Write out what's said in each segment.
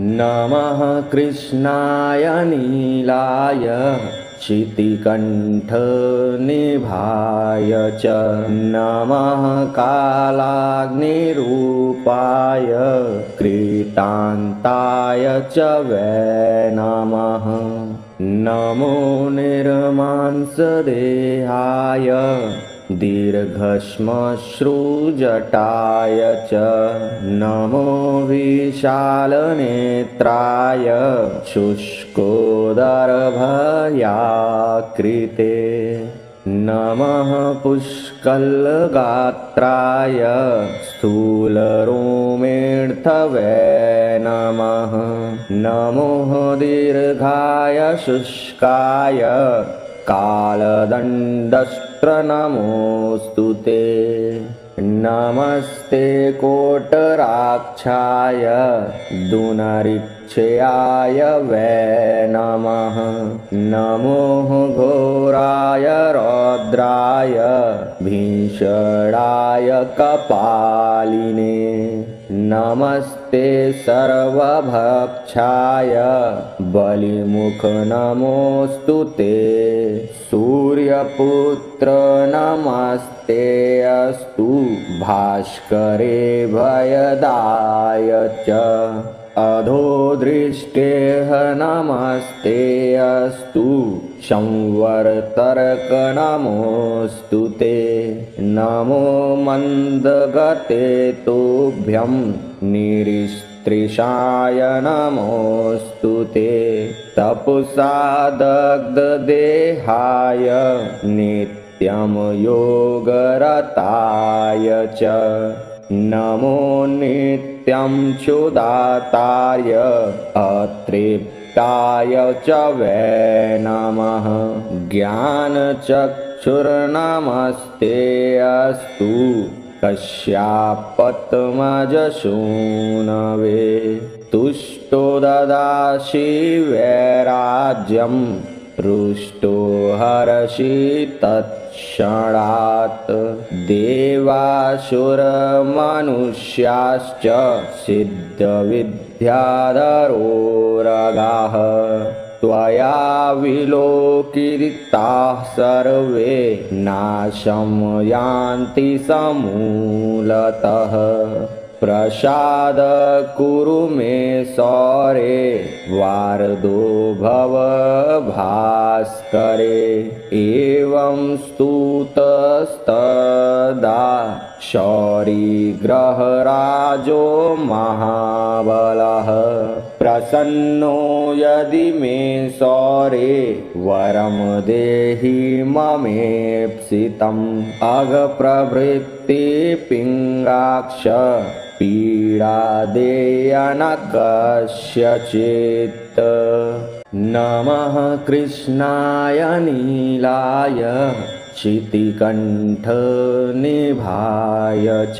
नमः कृष्णाय नीलाय शितिकण्ठनिभाय च नमः कालाग्निरूपाय कृतान्ताय च वै नमः नमो निर्मांसदेहाय दीर्घश्मश्रुजटाय च नमो विशालनेत्राय शुष्कोदरभयाकृते नमः पुष्कलगात्राय स्थूलरोमेऽर्थवे नमः नमो दीर्घाय शुष्काय कालदण्डस्त्रनमोऽस्तु ते नमस्ते कोटराक्षाय दुनरिक्षयाय वै नमः नमो घोराय रौद्राय भीषणाय कपालिने नमस्ते सर्वभक्षाय बलिमुख नमोऽस्तु ते सूर्यपुत्र नमस्ते अस्तु भास्करे भयदाय च अधोदृष्टेः नमस्ते अस्तु संवर्तर्क नमोऽस्तु ते नमो मन्दगते तुभ्यं निरिस्त्रिषाय नमोऽस्तु ते तपसा दग्धदेहाय नित्यं योगरताय च नमो नित्यं क्षुधाताय अतृप्ताय च वै नमः ज्ञानचक्षुर्नमस्ते अस्तु कश्यापत्मजसूनवे तुष्टो ददासि वैराज्यं रुष्टो हरसि तत्क्षणात् देवासुरमनुष्याश्च सिद्धविद्याधरोरगाः त्वया विलोकिताः सर्वे नाशं यान्ति समूलतः प्रसाद कुरु मे सौरे वारदो भव भास्करे एवं स्तुतस्तदा शौरिग्रहराजो महाबलः प्रसन्नो यदि मे सौरे वरं देहि ममेप्सितम् अघप्रभृति पिङ्गाक्ष पीडा देय न कस्यचित् नमः कृष्णाय नीलाय शितिकण्ठनिभाय च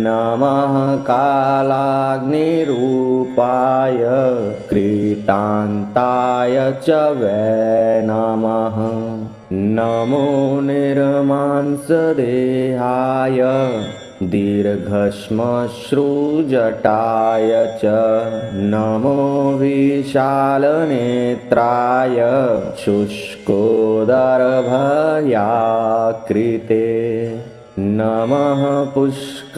नमः कालाग्निरूपाय कृतान्ताय च वै नमः नमो निर्मांसदेहाय दीर्घश्मश्रुजटाय च नमो विशालनेत्राय शुष्कोदरभयाकृते नमः पुष्कलगात्राय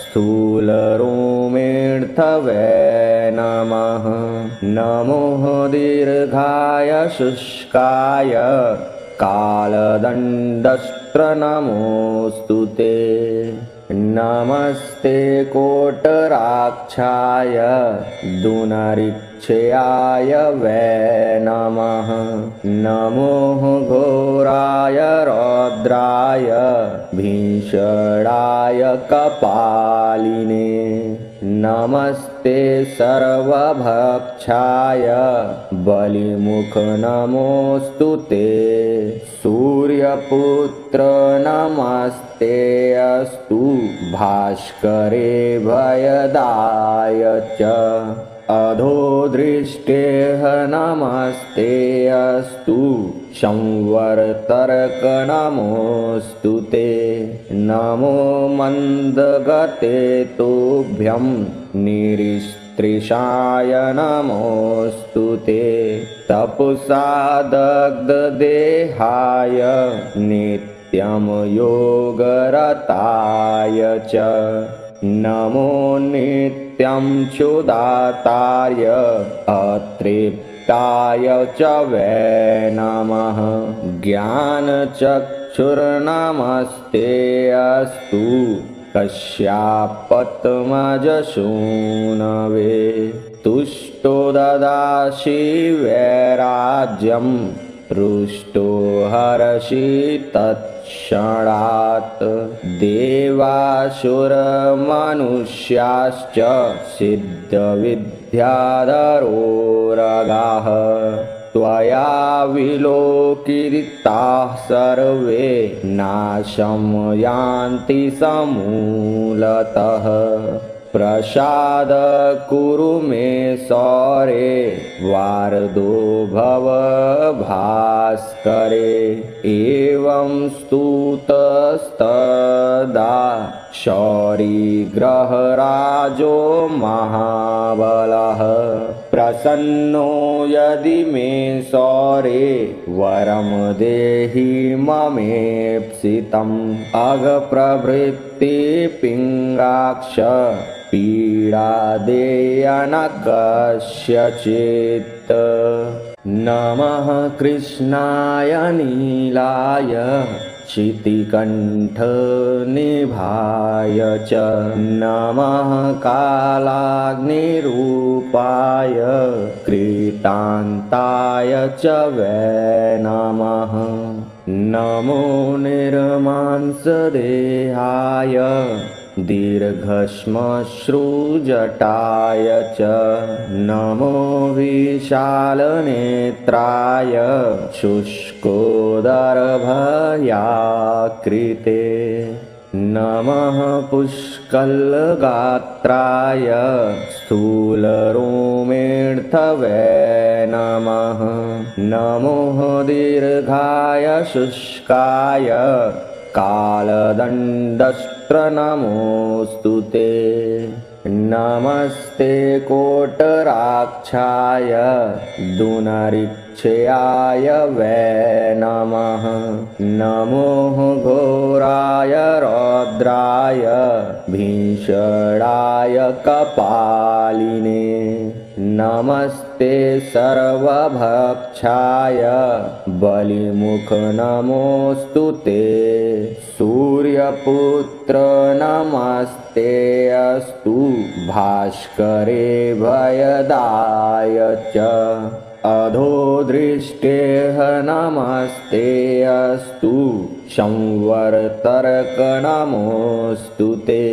स्थूलरोमेऽर्थवे नमः नमो दीर्घाय शुष्काय कालदण्डस्त्रनमोऽस्तु ते नमस्ते कोटराक्षाय दुनरिक्षयाय वै नमः नमो घोराय रौद्राय भीषणाय कपालिने नमस्ते सर्वभक्षाय बलिमुख नमोऽस्तु ते सूर्यपुत्र नमस्ते अस्तु भास्करे भयदाय च अधोदृष्टेः नमस्ते अस्तु संवर्तर्क नमोऽस्तु ते नमो मन्दगते तुभ्यं निरिस्त्रिषाय नमोऽस्तु ते तपसा दग्धदेहाय नित्यं योगरताय च नमो नित्यं क्षुधाताय अतृप्ताय च वै नमः ज्ञानचक्षुर्नमस्ते अस्तु कश्यापत्मजसूनवे तुष्टो ददासि वैराज्यं रुष्टो हरसि तत्क्षणात् देवासुरमनुष्याश्च सिद्धविद्याधरोरगाः त्वया विलोकिताः सर्वे नाशं यान्ति समूलतः प्रसाद कुरु मे सौरे वारदो भव भास्करे एवं स्तुतस्तदा शौरिग्रहराजो महाबलः प्रसन्नो यदि मे सौरे वरं देहि ममेप्सितम् अघप्रभृति पिङ्गाक्ष पीडा देयन कस्यचित् नमः कृष्णाय नीलाय क्षितिकण्ठनिभाय च नमः कालाग्निरूपाय कृतान्ताय च वै नमः नमो निर्मांसदेहाय दीर्घश्मश्रुजटाय च नमो विशालनेत्राय शुष्कोदरभयाकृते नमः पुष्कलगात्राय स्थूलरोमेऽर्थवे नमः नमो दीर्घाय शुष्काय कालदण्डस्त्रनमोऽस्तु ते नमस्ते कोटराक्षाय दुनरिक्षयाय वै नमः नमो घोराय रौद्राय भीषणाय कपालिने नमस्ते सर्वभक्षाय बलिमुख नमोऽस्तु ते सूर्यपुत्र नमस्ते अस्तु भास्करे भयदाय च अधोदृष्टेः नमस्ते अस्तु संवर्तर्क नमोऽस्तु ते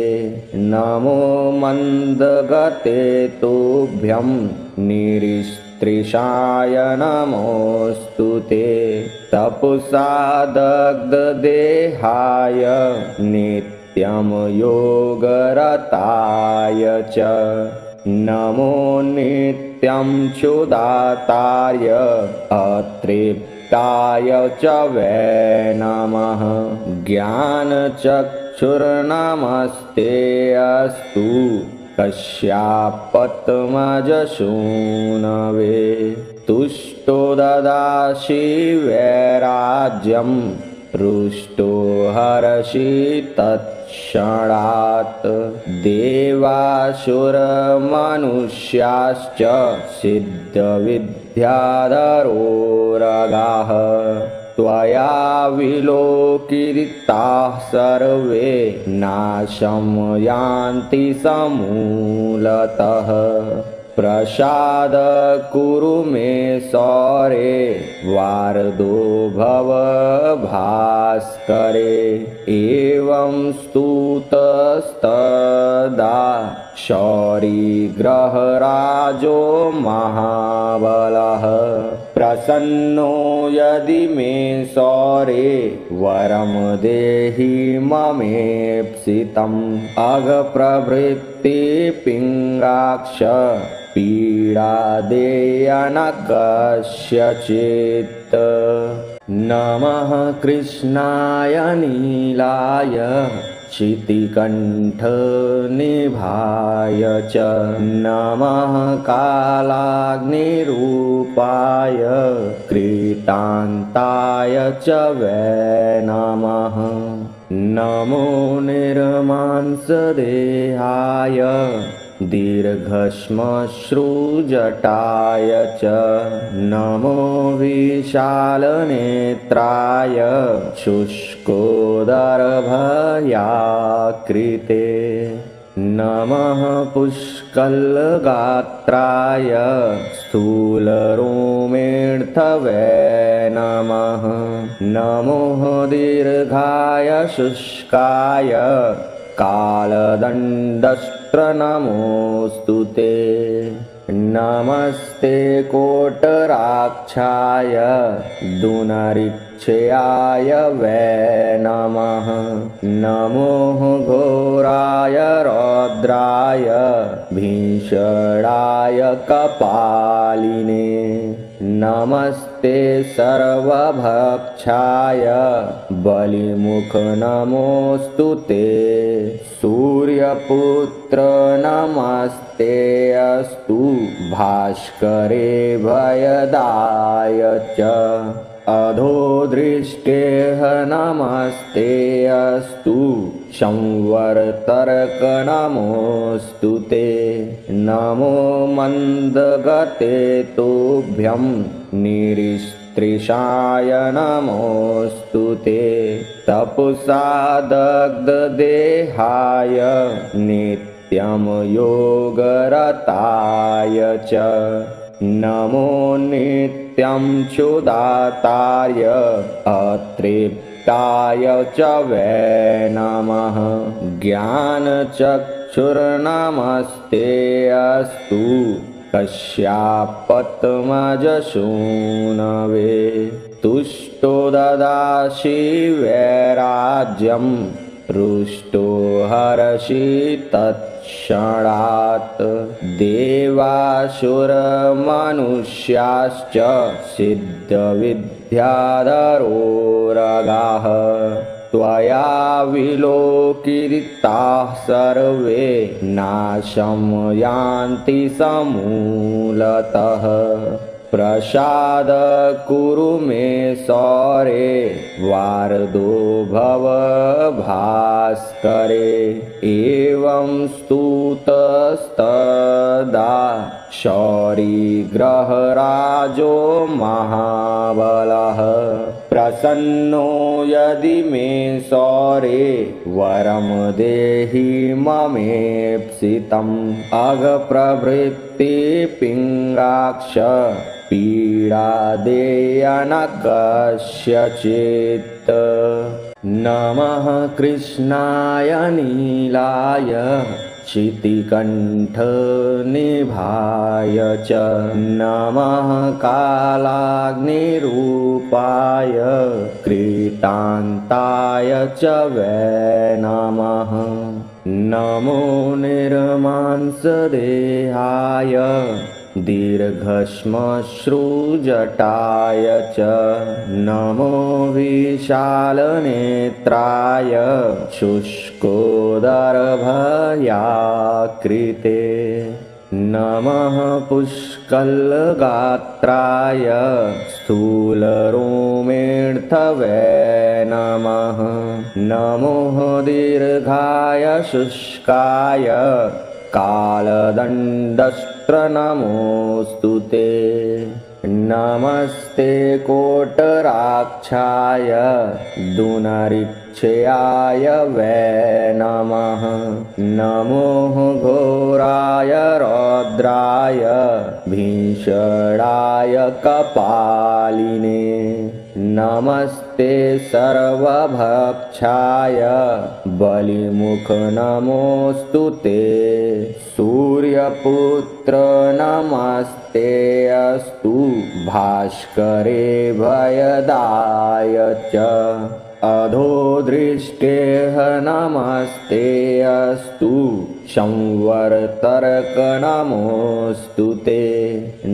नमो मन्दगते तुभ्यं निरिस्त्रिषाय नमोऽस्तु ते तपसा दग्धदेहाय नित्यं योगरताय च नमो नित्यं क्षुधाताय अतृप्ताय च वै नमः ज्ञानचक्षुर्नमस्ते अस्तु कश्यापत्मजसूनवे तुष्टो ददासि वैराज्यं रुष्टो हरसि तत्क्षणात् देवासुरमनुष्याश्च सिद्धविद्याधरोरगाः त्वया विलोकिताः सर्वे नाशं यान्ति समूलतः प्रसाद कुरु मे सौरे वारदो भव भास्करे एवं स्तुतस्तदा शौरिग्रहराजो महाबलः प्रसन्नो यदि मे सौरे वरं देहि ममेप्सितम् अघप्रभृति पिङ्गाक्ष पीडा देयन कस्यचित् नमः कृष्णाय नीलाय शितिकण्ठनिभाय च नमः कालाग्निरूपाय कृतान्ताय च वै नमः नमो निर्मांसदेहाय दीर्घश्मश्रुजटाय च नमो विशालनेत्राय शुष्कोदरभयाकृते नमः पुष्कलगात्राय स्थूलरोमेऽर्थवे नमः नमो दीर्घाय शुष्काय कालदण्डस्त्रनमोऽस्तु ते नमस्ते कोटराक्षाय दुनरिक्षयाय वै नमः नमो घोराय रौद्राय भीषणाय कपालिने नमस्ते सर्वभक्षाय बलिमुख नमोऽस्तु ते सूर्यपुत्र नमस्ते अस्तु भास्करे भयदाय च अधोदृष्टेः नमस्ते अस्तु संवर्तर्क नमोऽस्तु ते नमो मन्दगते तुभ्यं निरिस्त्रिषाय नमोऽस्तु ते तपसा दग्धदेहाय नित्यं योगरताय च नमो नित्यं क्षुदाताय अतृप्ताय च वै नमः ज्ञानचक्षुर्नमस्ते अस्तु कश्यापत्मजसूनवे तुष्टो ददासि वैराज्यं रुष्टो हरसि तत्क्षणात् देवासुरमनुष्याश्च सिद्धविद्याधरोरगाः त्वया विलोकिताः सर्वे नाशं यान्ति समूलतः प्रसाद कुरु मे सौरे वारदो भव भास्करे एवं स्तुतस्तदा शौरिग्रहराजो महाबलः प्रसन्नो यदि मे सौरे वरं देहि ममेप्सितम् अघप्रभृति पिङ्गाक्ष पीडा देयन कस्यचित् नमः कृष्णाय नीलाय शितिकण्ठनिभाय च नमः कालाग्निरूपाय कृतान्ताय च वै नमः नमो निर्मांसदेहाय दीर्घश्मश्रुजटाय च नमो विशालनेत्राय शुष्कोदरभयाकृते नमः पुष्कलगात्राय स्थूलरोमेऽर्थवे नमः नमो दीर्घाय शुष्काय कालदण्डस्त्रनमोऽस्तु ते नमस्ते कोटराक्षाय दुनरिक्षयाय वै नमः नमो घोराय रौद्राय भीषणाय कपालिने नमस्ते सर्वभक्षाय बलिमुख नमोऽस्तु ते सूर्यपुत्र नमस्ते अस्तु भास्करे भयदाय च अधोदृष्टेः नमस्ते अस्तु संवर्तर्क नमोऽस्तु ते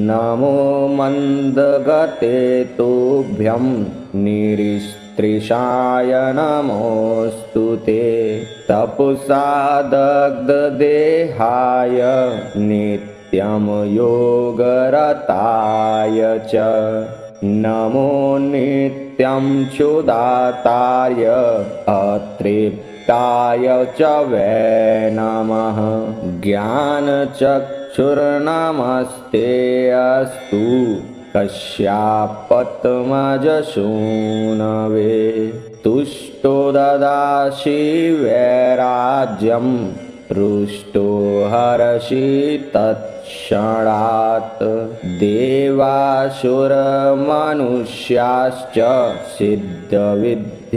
नमो मन्दगते तुभ्यं निरिस् निरस्त्रिशाय नमोऽस्तु ते तपसा दग्धदेहाय नित्यं योगरताय च नमो नित्यं क्षुधाताय अतृप्ताय च वै नमः ज्ञानचक्षुर्नमस्ते अस्तु कश्यापत्मजसूनवे तुष्टो ददासि वैराज्यं रुष्टो हरसि तत्क्षणात् देवासुरमनुष्याश्च सिद्धविद्याधरोरगाः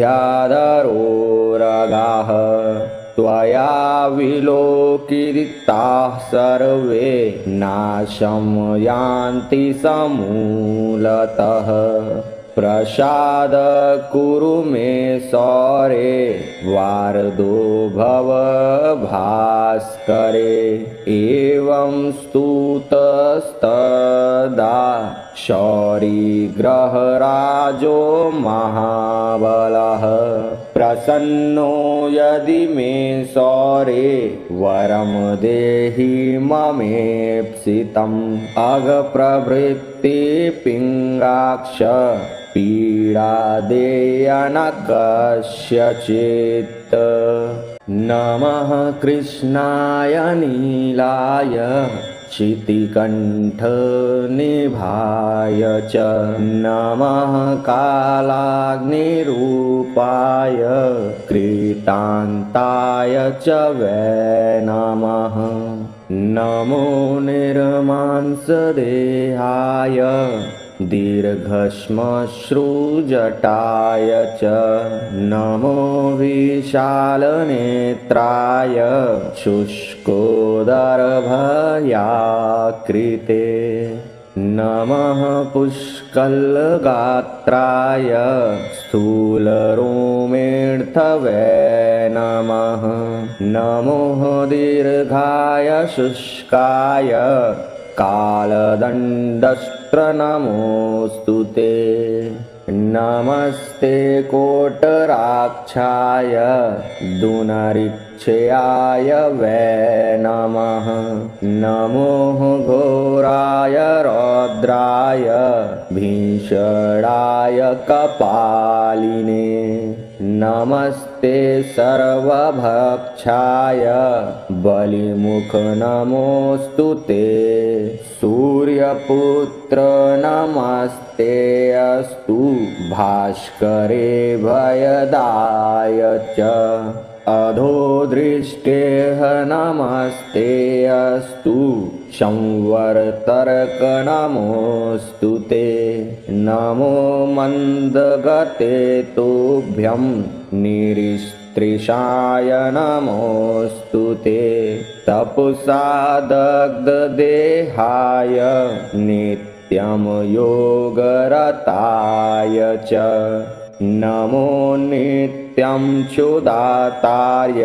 त्वया विलोकिताः सर्वे नाशं यान्ति समूलतः प्रसाद कुरु मे सौरे वारदो भव भास्करे एवं स्तुतस्तदा शौरिग्रहराजो महाबलः प्रसन्नो यदि मे सौरे वरं देहि ममेप्सितम् अघप्रभृति पिङ्गाक्ष पीडा देया न कस्यचित् नमः कृष्णाय नीलाय क्षितिकण्ठनिभाय च नमः कालाग्निरूपाय कृतान्ताय च वै नमः नमो निर्मांसदेहाय दीर्घश्मश्रुजटाय च नमो विशालनेत्राय शुष्कोदरभयाकृते नमः पुष्कलगात्राय स्थूलरोमेऽर्थवे नमः नमो दीर्घाय शुष्काय कालदण्डस्त्रनमोऽस्तु ते नमस्ते कोटराक्षाय दुनरिक्षयाय वै नमः नमो घोराय रौद्राय भीषणाय कपालिने नमस्ते सर्वभक्षाय बलिमुख नमोऽस्तु ते सूर्यपुत्र नमस्ते अस्तु भास्करे भयदाय च अधोदृष्टेः नमस्ते अस्तु संवर्तर्क नमोऽस्तु ते नमो मन्दगते तुभ्यं निरस्त्रिशाय नमोऽस्तु ते तपसा दग्धदेहाय नित्यं योगरताय च नमो नित्यं क्षुधाताय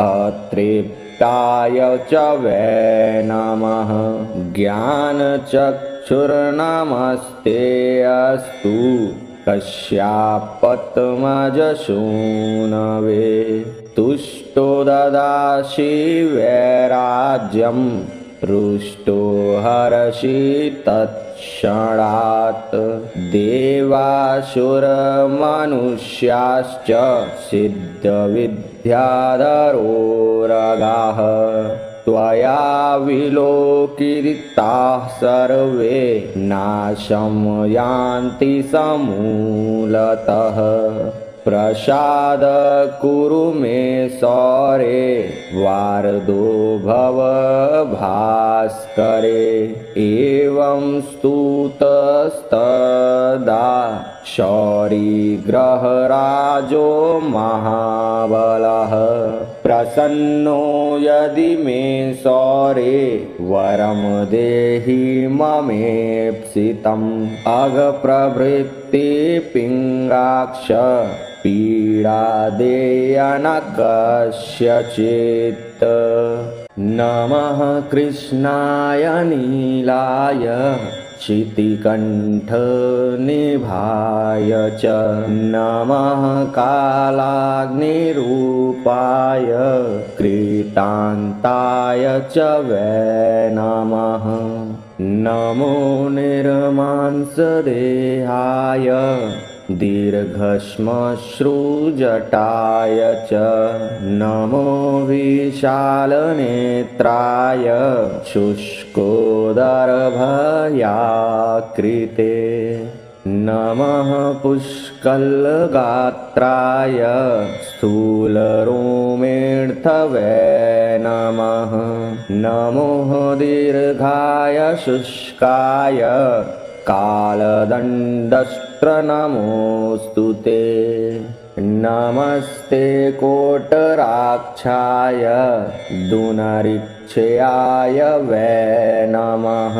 अतृप्ताय च वै नमः ज्ञानचक्षुर्नमस्ते अस्तु कश्यापत्मजसूनवे तुष्टो ददासि वैराज्यं रुष्टो हरसि तत्क्षणात् देवासुरमनुष्याश्च सिद्धविद्याधरोरगाः त्वया विलोकिताः सर्वे नाशं यान्ति समूलतः प्रसाद कुरु मे सौरे वारदो भव भास्करे एवं स्तुतस्तदा शौरिग्रहराजो महाबलः प्रसन्नो यदि मे सौरे वरं देहि ममेप्सितम् अघप्रभृति पिङ्गाक्ष पीडा देया न कस्यचित् नमः कृष्णाय नीलाय शितिकण्ठनिभाय च नमः कालाग्निरूपाय कृतान्ताय च वै नमः नमो निर्मांसदेहाय दीर्घश्मश्रुजटाय च नमो विशालनेत्राय शुष्कोदरभयाकृते नमः पुष्कलगात्राय स्थूलरोमेऽर्थवे नमः नमो दीर्घाय शुष्काय कालदण्डस्त्रनमोऽस्तु ते नमस्ते कोटराक्षाय दुनरिक्षयाय वै नमः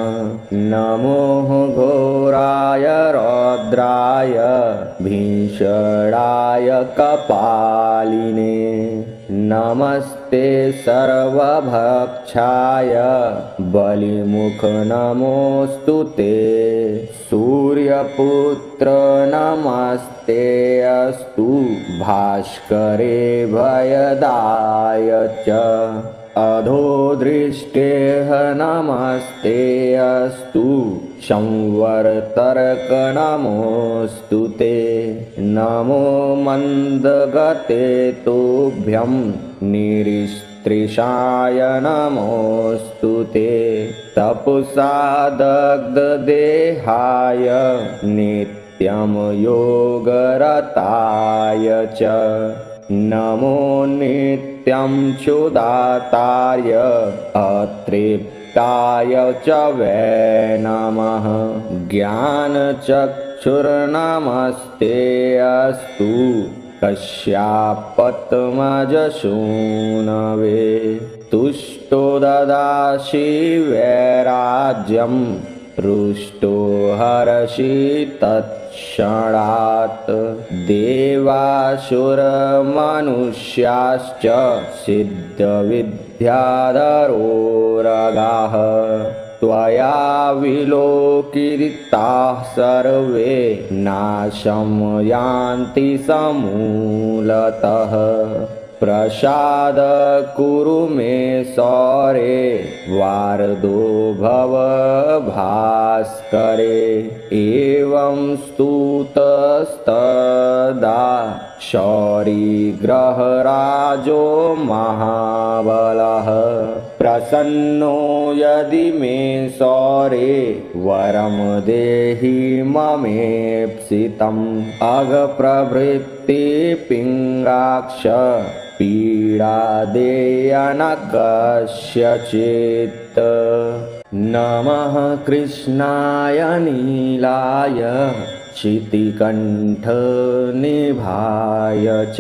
नमो घोराय रौद्राय भीषणाय कपालिने नमस्ते सर्वभक्षाय बलिमुख नमोऽस्तु ते सूर्यपुत्र नमस्ते अस्तु भास्करे भयदाय च अधोदृष्टेः नमस्ते अस्तु संवर्तर्क नमोऽस्तु ते नमो मन्दगते तुभ्यं निरिस्त्रिषाय नमोऽस्तु ते तपसा दग्धदेहाय नित्यं योगरताय च नमो नित्यं क्षुदाताय अतृप्ताय च वै नमः ज्ञानचक्षुर्नमस्ते अस्तु कश्यापत्मजसूनवे तुष्टो ददासि वैराज्यं रुष्टो हरसि तत्क्षणात् देवासुरमनुष्याश्च सिद्धविद्याधरोरगाः त्वया विलोकिताः सर्वे नाशं यान्ति समूलतः प्रसाद कुरु मे सौरे वारदो भव भास्करे एवं स्तुतस्तदा शौरिग्रहराजो महाबलः प्रसन्नो यदि मे सौरे वरं देहि ममेप्सितम् अघप्रभृति पिङ्गाक्ष पीडा देयन कस्यचित् नमः कृष्णाय नीलाय शितिकण्ठनिभाय च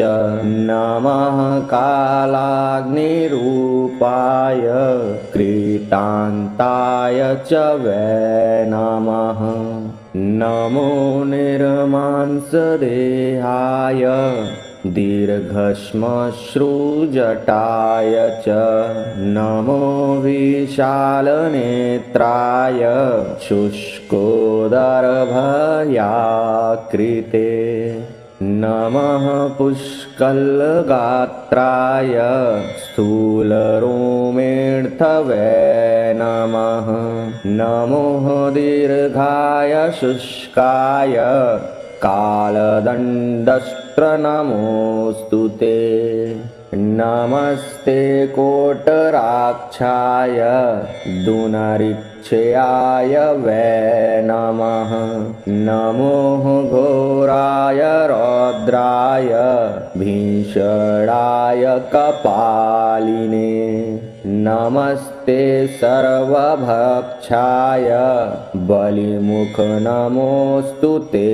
नमः कालाग्निरूपाय कृतान्ताय च वै नमः नमो निर्मांसदेहाय दीर्घश्मश्रुजटाय च नमो विशालनेत्राय शुष्कोदरभयाकृते नमः पुष्कलगात्राय स्थूलरोमेऽर्थवे नमः नमो दीर्घाय शुष्काय कालदण्डस्त्रनमोऽस्तु ते नमस्ते कोटराक्षाय दुनरिक्षयाय वै नमः नमो घोराय रौद्राय भीषणाय कपालिने नमस्ते सर्वभक्षाय बलिमुख नमोऽस्तु ते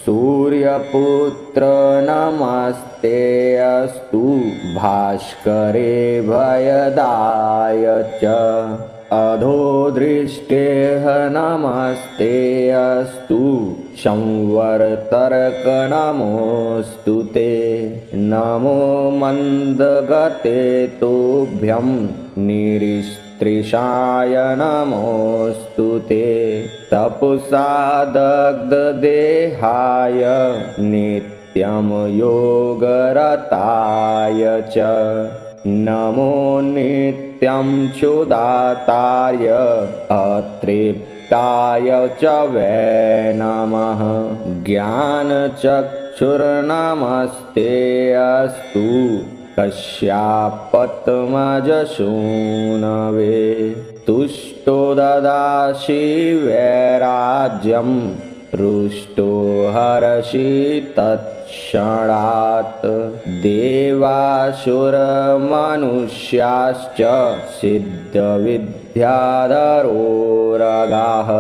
सूर्यपुत्र नमस्ते अस्तु भास्करे भयदाय च अधोदृष्टेः नमस्ते अस्तु संवर्तर्क नमोऽस्तु ते नमो मन्दगते तुभ्यं निरिस्त्रिषाय निस्त्रिषाय नमोऽस्तु ते तपसा दग्धदेहाय नित्यं योगरताय च नमो नित्यं क्षुधाताय अतृप्ताय च वै नमः ज्ञानचक्षुर्नमस्ते अस्तु कश्यापत्मजसूनवे तुष्टो ददासि वैराज्यं रुष्टो हरसि तत्क्षणात् देवासुरमनुष्याश्च सिद्धविद्याधरोरगाः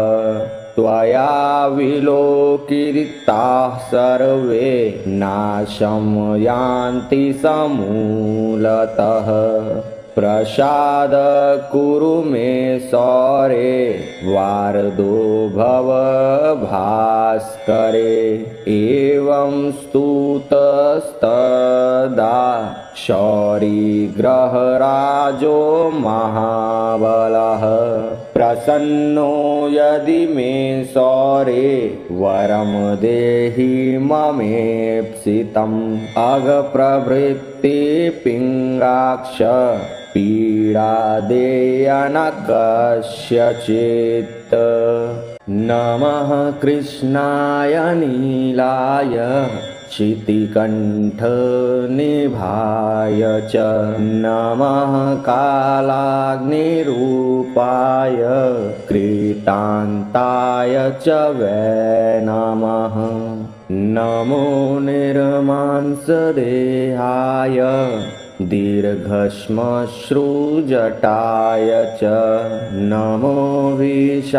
त्वया विलोकिताः सर्वे नाशं यान्ति समूलतः प्रसाद कुरु मे सौरे वार्दो भव भास्करे एवं स्तुतस्तदा शौरिग्रहराजो महाबलः प्रसन्नो यदि मे सौरे वरं देहि ममेप्सितम् अघप्रभृति पिङ्गाक्ष पीडा देयन कस्यचित् नमः कृष्णाय नीलाय क्षितिकण्ठनिभाय च नमः कालाग्निरूपाय कृतान्ताय च वै नमः नमो निर्मांसदेहाय दीर्घश्मश्रुजटाय च नमो विशालनेत्राय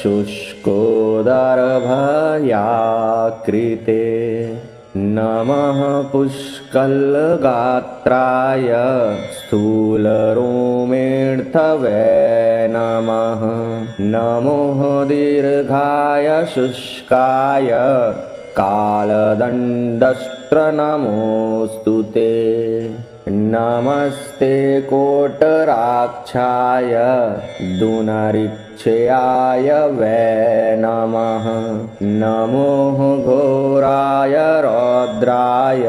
शुष्कोदरभयाकृते नमः पुष्कलगात्राय स्थूलरोमेऽर्थवे नमः नमो दीर्घाय शुष्काय कालदण्डस्त्रनमोऽस्तु ते नमस्ते कोटराक्षाय दुनरिक्षयाय वै नमः नमो घोराय रौद्राय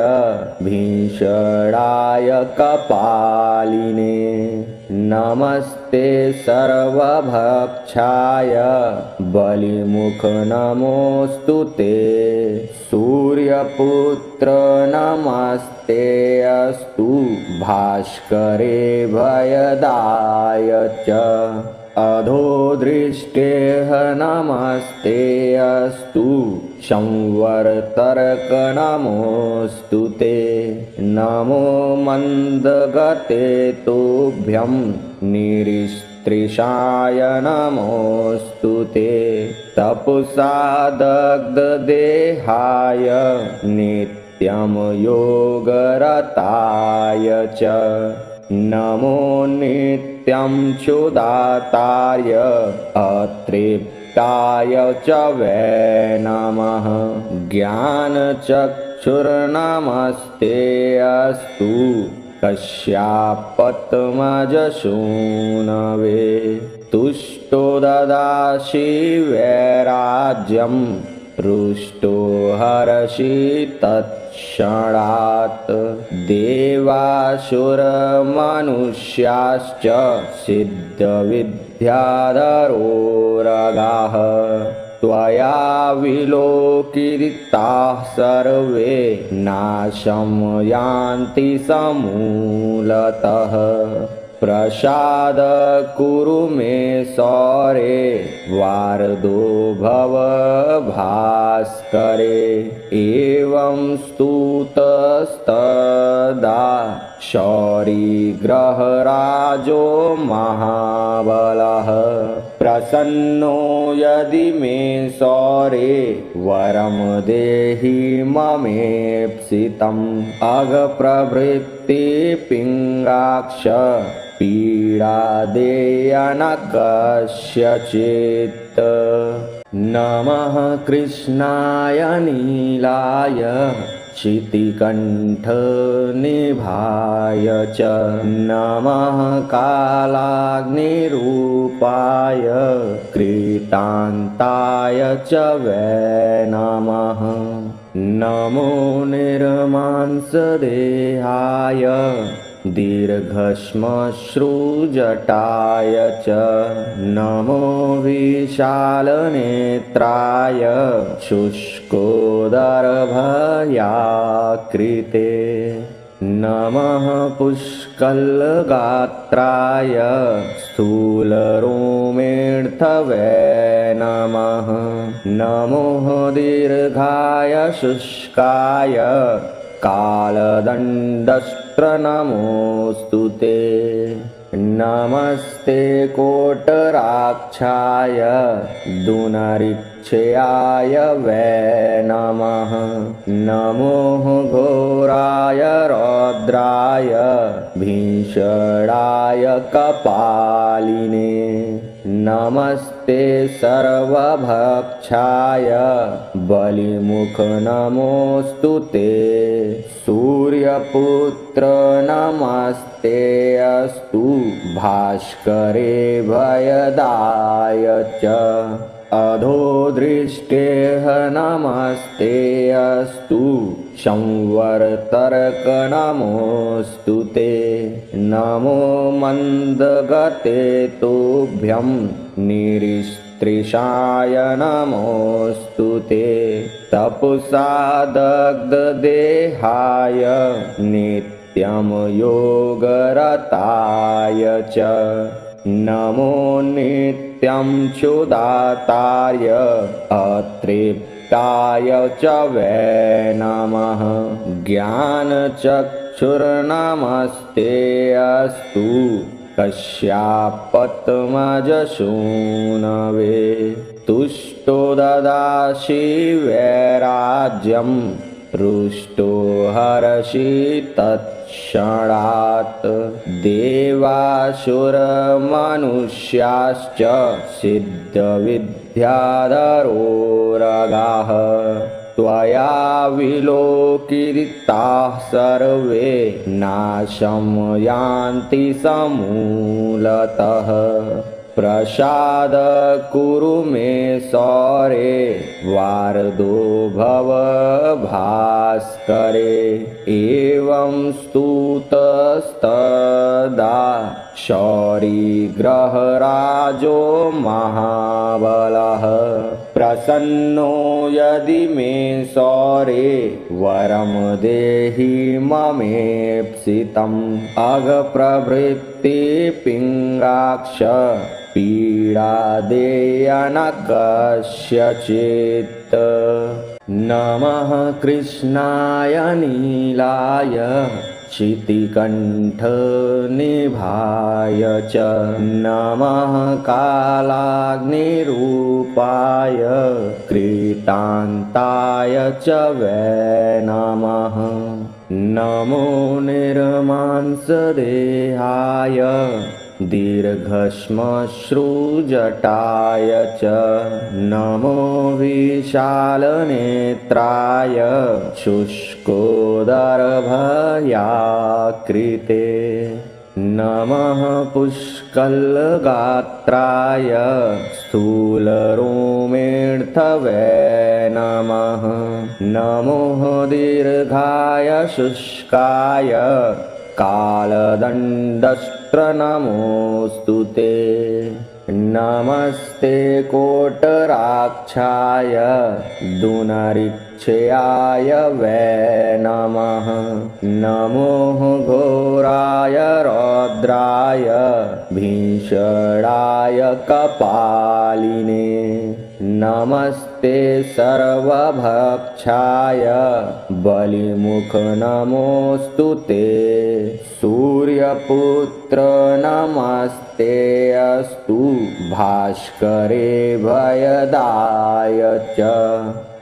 भीषणाय कपालिने नमस्ते सर्वभक्षाय बलिमुख नमोऽस्तु ते सूर्यपुत्र नमस्ते अस्तु भास्करे भयदाय च अधोदृष्टेः नमस्ते अस्तु संवर्तर्क नमोऽस्तु ते नमो मन्दगते तुभ्यं निरिस्त्रिषाय नमोऽस्तु ते तपसा दग्धदेहाय नित्यं योगरताय च नमो नित्यं क्षुधाताय अतृप्ताय च वै नमः ज्ञानचक्षुर्नमस्ते अस्तु कश्यापत्मजसूनवे तुष्टो ददासि वैराज्यं रुष्टो हरसि तत्क्षणात् देवासुरमनुष्याश्च सिद्धविद्याधरोरगाः त्वया विलोकिताः सर्वे नाशं यान्ति समूलतः प्रसाद कुरु मे सौरे वार्दो भव भास्करे एवं स्तुतस्तदा शौरिग्रहराजो महाबलः प्रसन्नो यदि मे सौरे वरं देहि ममेप्सितम् अघप्रभृति पिङ्गाक्ष पीडा देयन कस्यचित् नमः कृष्णाय नीलाय शितिकण्ठनिभाय च नमः कालाग्निरूपाय कृतान्ताय च वै नमः नमो निर्मांसदेहाय दीर्घश्मश्रुजटाय च नमो विशालनेत्राय शुष्कोदरभयाकृते नमः पुष्कलगात्राय स्थूलरोमेऽर्थवे नमः नमो दीर्घाय शुष्काय कालदण्डस्त्रनमोऽस्तु ते नमस्ते कोटराक्षाय दुनरिक्षयाय वै नमः नमो घोराय रौद्राय भीषणाय कपालिने नमस्ते सर्वभक्षाय बलिमुख नमोऽस्तु ते सूर्यपुत्र नमस्ते अस्तु भास्करे भयदाय च अधोदृष्टेः नमस्ते अस्तु संवर्तर्क नमोऽस्तु ते नमो मन्दगते तुभ्यं निरिस्त्रिषाय नमोऽस्तु ते तपसा दग्धदेहाय नित्यं योगरताय च नमो नित्यं क्षुदाताय अतृप्ताय च वै नमः ज्ञानचक्षुर्नमस्ते अस्तु कश्यापत्मजसूनवे तुष्टो ददासि वैराज्यं रुष्टो हरसि तत्क्षणात् देवासुरमनुष्याश्च सिद्धविद्याधरोरगाः त्वया विलोकिताः सर्वे नाशं यान्ति समूलतः प्रसाद कुरु मे सौरे वार्धो भव भास्करे एवं स्तुतस्तदा शौरिग्रहराजो महाबलः प्रसन्नो यदि मे सौरे वरं देहि ममेप्सितम् अघप्रभृति पिङ्गाक्ष पीडा देयन कस्यचित् नमः कृष्णाय नीलाय शितिकण्ठनिभाय च नमः कालाग्निरूपाय कृतान्ताय च वै नमः नमो निर्मांसदेहाय दीर्घश्मश्रुजटाय च नमो विशालनेत्राय शुष्कोदरभयाकृते नमः पुष्कलगात्राय स्थूलरोमेऽर्थवे नमः नमो दीर्घाय शुष्काय कालदण्डस्त्रनमोऽस्तु ते नमस्ते कोटराक्षाय दुनरिक्षयाय वै नमः नमो घोराय रौद्राय भीषणाय कपालिने नमस्ते सर्वभक्षाय बलिमुख नमोऽस्तु ते सूर्यपुत्र नमस्ते अस्तु भास्करे भयदाय च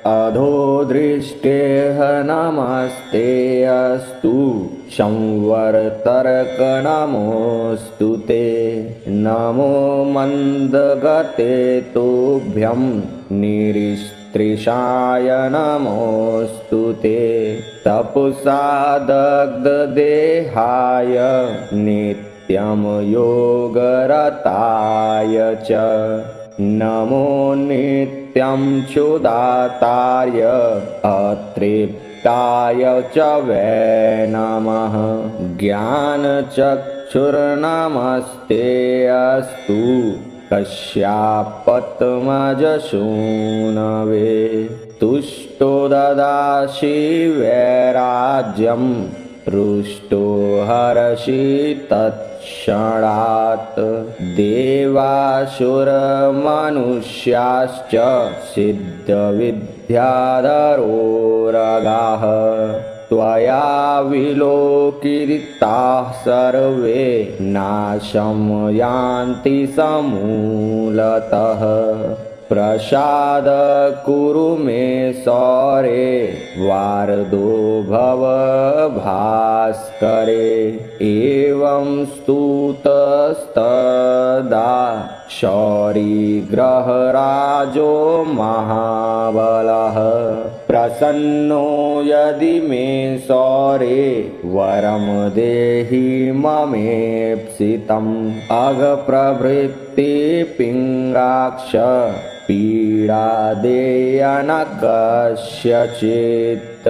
अधोदृष्टेः नमस्ते अस्तु संवर्तर्क नमोऽस्तु ते नमो मन्दगते तुभ्यं निरिस् तृषाय नमोऽस्तु ते तपसा दग्धदेहाय नित्यं योगरताय च नमो नित्यं क्षुधाताय अतृप्ताय च वै नमः ज्ञानचक्षुर्नमस्ते अस्तु कश्यापत्मजसूनवे तुष्टो ददासि वैराज्यं रुष्टो हरसि तत्क्षणात् देवासुरमनुष्याश्च सिद्धविद्याधरोरगाः त्वया विलोकिताः सर्वे नाशं यान्ति समूलतः प्रसाद कुरु मे सौरे वारदो भव भास्करे एवं स्तुतस्तदा शौरिग्रहराजो महाबलः प्रसन्नो यदि मे सौरे वरं देहि ममेप्सितम् अघप्रभृति पिङ्गाक्ष पीडा देय न कस्यचित्।